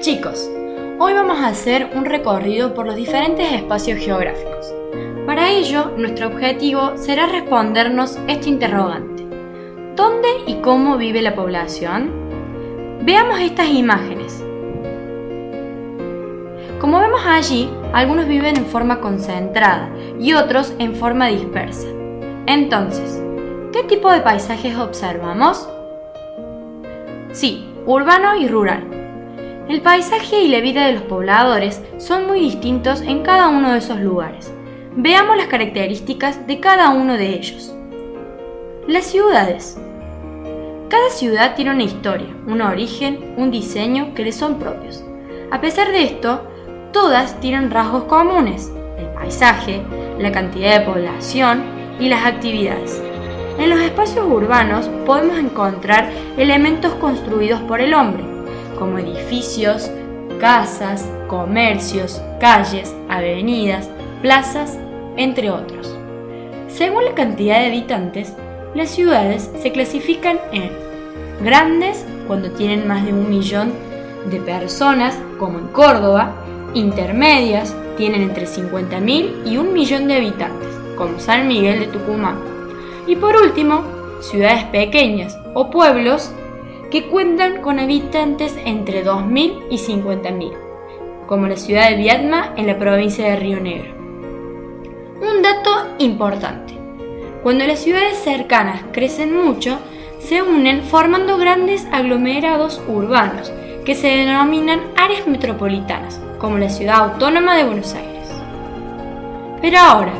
Chicos, hoy vamos a hacer un recorrido por los diferentes espacios geográficos. Para ello, nuestro objetivo será respondernos este interrogante: ¿dónde y cómo vive la población? Veamos estas imágenes. Como vemos allí, algunos viven en forma concentrada y otros en forma dispersa. Entonces, ¿qué tipo de paisajes observamos? Sí, urbano y rural. El paisaje y la vida de los pobladores son muy distintos en cada uno de esos lugares. Veamos las características de cada uno de ellos. Las ciudades. Cada ciudad tiene una historia, un origen, un diseño que le son propios. A pesar de esto, todas tienen rasgos comunes: el paisaje, la cantidad de población y las actividades. En los espacios urbanos podemos encontrar elementos construidos por el hombre, como edificios, casas, comercios, calles, avenidas, plazas, entre otros. Según la cantidad de habitantes, las ciudades se clasifican en grandes, cuando tienen más de 1 millón de personas, como en Córdoba; intermedias, tienen entre 50.000 y 1 millón de habitantes, como San Miguel de Tucumán; y por último, ciudades pequeñas o pueblos que cuentan con habitantes entre 2.000 y 50.000, como la ciudad de Viedma en la provincia de Río Negro. Un dato importante: cuando las ciudades cercanas crecen mucho, se unen formando grandes aglomerados urbanos que se denominan áreas metropolitanas, como la Ciudad Autónoma de Buenos Aires. Pero ahora,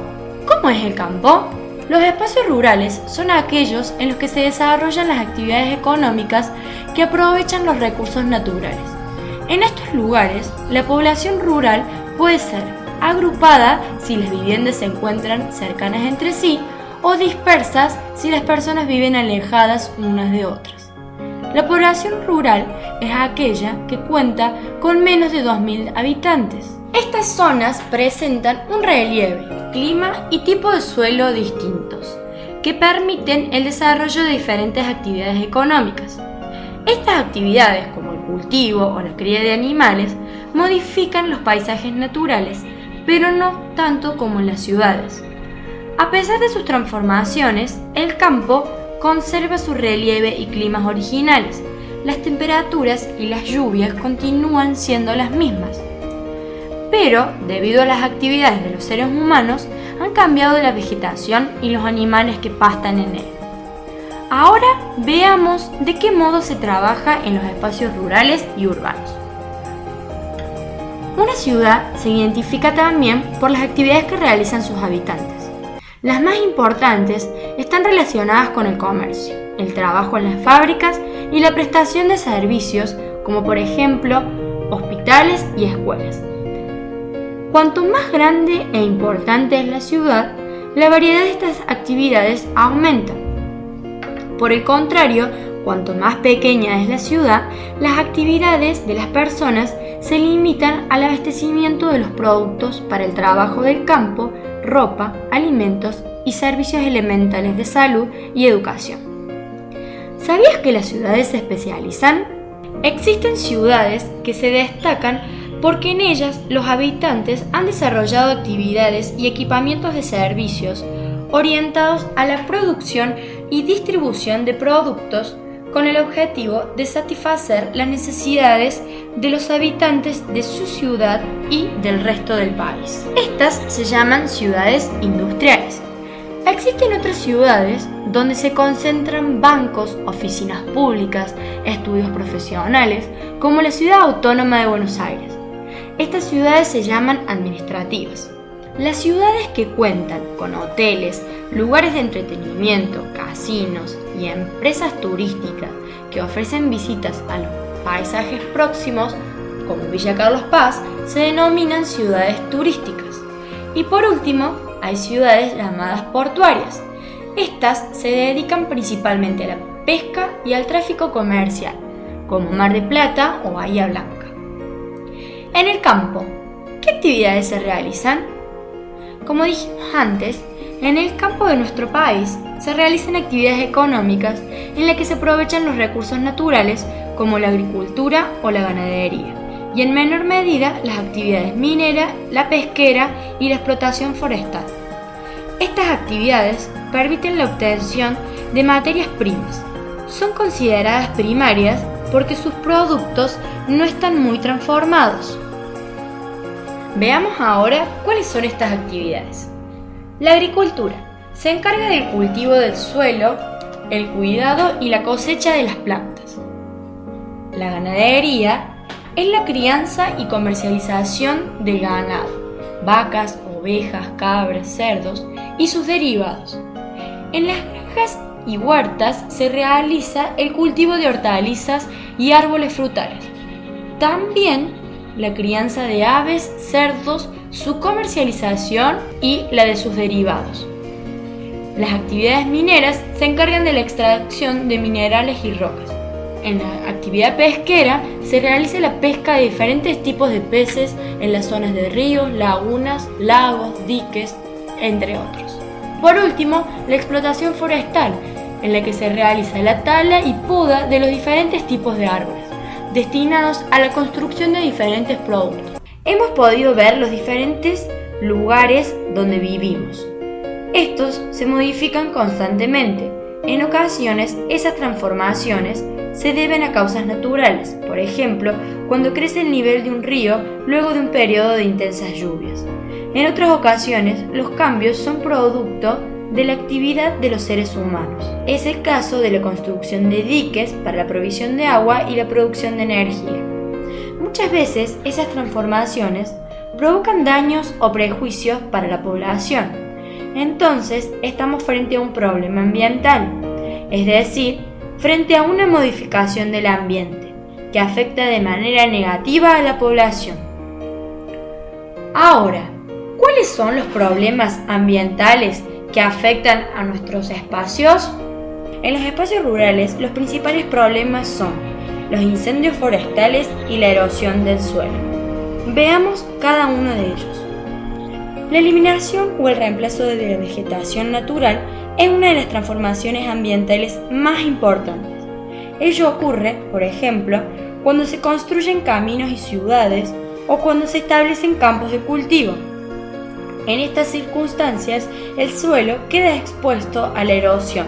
¿cómo es el campo? Los espacios rurales son aquellos en los que se desarrollan las actividades económicas que aprovechan los recursos naturales. En estos lugares, la población rural puede ser agrupada si las viviendas se encuentran cercanas entre sí, o dispersas si las personas viven alejadas unas de otras. La población rural es aquella que cuenta con menos de 2.000 habitantes. Estas zonas presentan un relieve, clima y tipo de suelo distintos, que permiten el desarrollo de diferentes actividades económicas. Estas actividades, como el cultivo o la cría de animales, modifican los paisajes naturales, pero no tanto como en las ciudades. A pesar de sus transformaciones, el campo conserva su relieve y climas originales. Las temperaturas y las lluvias continúan siendo las mismas. Pero, debido a las actividades de los seres humanos, han cambiado la vegetación y los animales que pastan en él. Ahora veamos de qué modo se trabaja en los espacios rurales y urbanos. Una ciudad se identifica también por las actividades que realizan sus habitantes. Las más importantes están relacionadas con el comercio, el trabajo en las fábricas y la prestación de servicios, como por ejemplo hospitales y escuelas. Cuanto más grande e importante es la ciudad, la variedad de estas actividades aumenta. Por el contrario, cuanto más pequeña es la ciudad, las actividades de las personas se limitan al abastecimiento de los productos para el trabajo del campo, ropa, alimentos y servicios elementales de salud y educación. ¿Sabías que las ciudades se especializan? Existen ciudades que se destacan porque en ellas los habitantes han desarrollado actividades y equipamientos de servicios orientados a la producción y distribución de productos con el objetivo de satisfacer las necesidades de los habitantes de su ciudad y del resto del país. Estas se llaman ciudades industriales. Existen otras ciudades donde se concentran bancos, oficinas públicas, estudios profesionales, como la Ciudad Autónoma de Buenos Aires. Estas ciudades se llaman administrativas. Las ciudades que cuentan con hoteles, lugares de entretenimiento, casinos y empresas turísticas que ofrecen visitas a los paisajes próximos, como Villa Carlos Paz, se denominan ciudades turísticas. Y por último, hay ciudades llamadas portuarias. Estas se dedican principalmente a la pesca y al tráfico comercial, como Mar del Plata o Bahía Blanca. En el campo, ¿qué actividades se realizan? Como dijimos antes, en el campo de nuestro país se realizan actividades económicas en las que se aprovechan los recursos naturales como la agricultura o la ganadería, y en menor medida las actividades minera, la pesquera y la explotación forestal. Estas actividades permiten la obtención de materias primas. Son consideradas primarias porque sus productos no están muy transformados. Veamos ahora cuáles son estas actividades. La agricultura se encarga del cultivo del suelo, el cuidado y la cosecha de las plantas. La ganadería es la crianza y comercialización del ganado, vacas, ovejas, cabras, cerdos y sus derivados. En las granjas y huertas se realiza el cultivo de hortalizas y árboles frutales. También la crianza de aves, cerdos, su comercialización y la de sus derivados. Las actividades mineras se encargan de la extracción de minerales y rocas. En la actividad pesquera se realiza la pesca de diferentes tipos de peces en las zonas de ríos, lagunas, lagos, diques, entre otros. Por último, la explotación forestal, en la que se realiza la tala y poda de los diferentes tipos de árboles, destinados a la construcción de diferentes productos. Hemos podido ver los diferentes lugares donde vivimos. Estos se modifican constantemente. En ocasiones, esas transformaciones se deben a causas naturales, por ejemplo, cuando crece el nivel de un río luego de un periodo de intensas lluvias. En otras ocasiones, los cambios son producto de la actividad de los seres humanos. Es el caso de la construcción de diques para la provisión de agua y la producción de energía. Muchas veces esas transformaciones provocan daños o prejuicios para la población. Entonces, estamos frente a un problema ambiental, es decir, frente a una modificación del ambiente que afecta de manera negativa a la población. Ahora, ¿cuáles son los problemas ambientales que afectan a nuestros espacios? En los espacios rurales, los principales problemas son los incendios forestales y la erosión del suelo. Veamos cada uno de ellos. La eliminación o el reemplazo de la vegetación natural es una de las transformaciones ambientales más importantes. Ello ocurre, por ejemplo, cuando se construyen caminos y ciudades o cuando se establecen campos de cultivo. En estas circunstancias, el suelo queda expuesto a la erosión,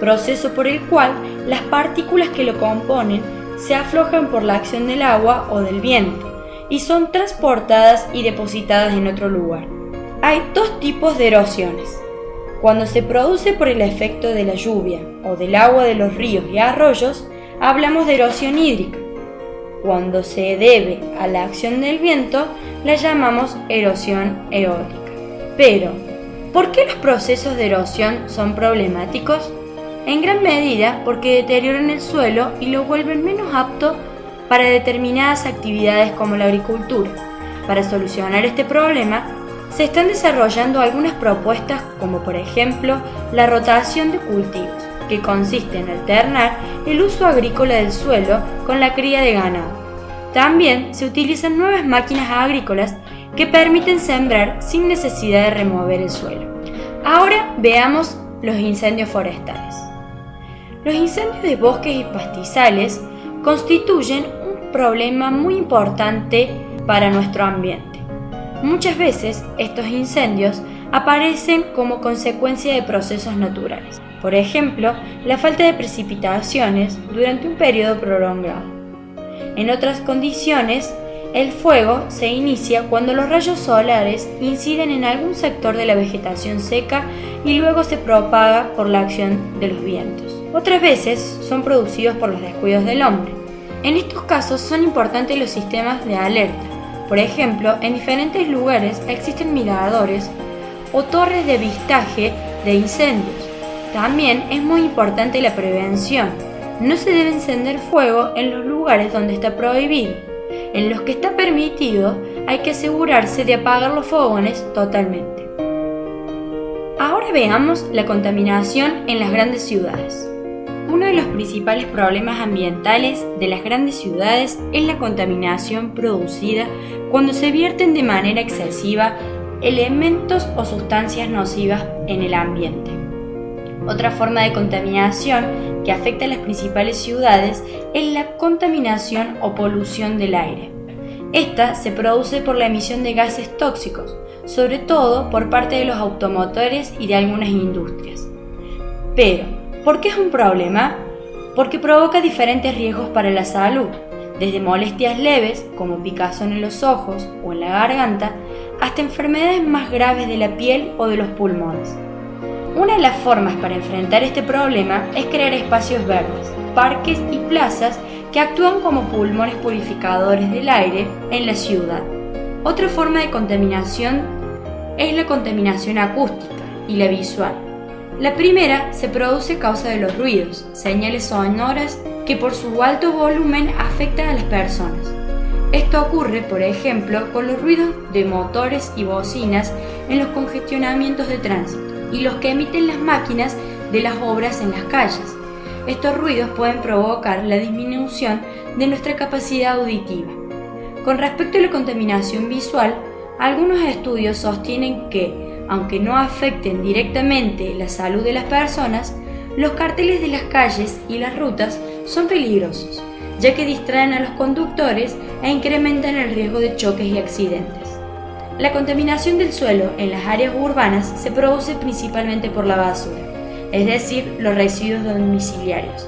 proceso por el cual las partículas que lo componen se aflojan por la acción del agua o del viento y son transportadas y depositadas en otro lugar. Hay dos tipos de erosiones. Cuando se produce por el efecto de la lluvia o del agua de los ríos y arroyos, hablamos de erosión hídrica. Cuando se debe a la acción del viento, la llamamos erosión eólica. Pero, ¿por qué los procesos de erosión son problemáticos? En gran medida porque deterioran el suelo y lo vuelven menos apto para determinadas actividades como la agricultura. Para solucionar este problema, se están desarrollando algunas propuestas como por ejemplo la rotación de cultivos, que consiste en alternar el uso agrícola del suelo con la cría de ganado. También se utilizan nuevas máquinas agrícolas que permiten sembrar sin necesidad de remover el suelo. Ahora veamos los incendios forestales. Los incendios de bosques y pastizales constituyen un problema muy importante para nuestro ambiente. Muchas veces estos incendios aparecen como consecuencia de procesos naturales. Por ejemplo, la falta de precipitaciones durante un periodo prolongado. En otras condiciones, el fuego se inicia cuando los rayos solares inciden en algún sector de la vegetación seca y luego se propaga por la acción de los vientos. Otras veces son producidos por los descuidos del hombre. En estos casos son importantes los sistemas de alerta. Por ejemplo, en diferentes lugares existen miradores o torres de avistaje de incendios. También es muy importante la prevención. No se debe encender fuego en los lugares donde está prohibido. En los que está permitido, hay que asegurarse de apagar los fogones totalmente. Ahora veamos la contaminación en las grandes ciudades. Uno de los principales problemas ambientales de las grandes ciudades es la contaminación producida cuando se vierten de manera excesiva elementos o sustancias nocivas en el ambiente. Otra forma de contaminación que afecta a las principales ciudades es la contaminación o polución del aire. Esta se produce por la emisión de gases tóxicos, sobre todo por parte de los automotores y de algunas industrias. Pero, ¿por qué es un problema? Porque provoca diferentes riesgos para la salud, desde molestias leves, como picazón en los ojos o en la garganta, hasta enfermedades más graves de la piel o de los pulmones. Una de las formas para enfrentar este problema es crear espacios verdes, parques y plazas que actúan como pulmones purificadores del aire en la ciudad. Otra forma de contaminación es la contaminación acústica y la visual. La primera se produce a causa de los ruidos, señales sonoras que por su alto volumen afectan a las personas. Esto ocurre, por ejemplo, con los ruidos de motores y bocinas en los congestionamientos de tránsito y los que emiten las máquinas de las obras en las calles. Estos ruidos pueden provocar la disminución de nuestra capacidad auditiva. Con respecto a la contaminación visual, algunos estudios sostienen que, aunque no afecten directamente la salud de las personas, los carteles de las calles y las rutas son peligrosos, ya que distraen a los conductores e incrementan el riesgo de choques y accidentes. La contaminación del suelo en las áreas urbanas se produce principalmente por la basura, es decir, los residuos domiciliarios,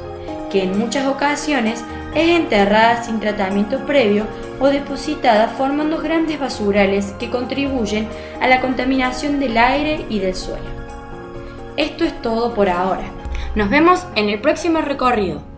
que en muchas ocasiones es enterrada sin tratamiento previo o depositada formando grandes basurales que contribuyen a la contaminación del aire y del suelo. Esto es todo por ahora. Nos vemos en el próximo recorrido.